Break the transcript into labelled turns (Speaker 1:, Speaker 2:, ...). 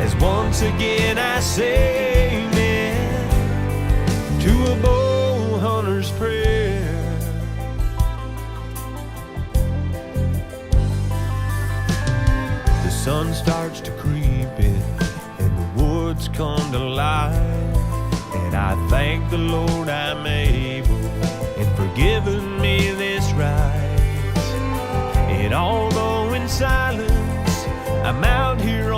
Speaker 1: as once again I say amen to a bow hunter's prayer. The sun starts to creep in and the woods come to life, and I thank the Lord I'm able in forgiving me this right. And although in silence I'm out here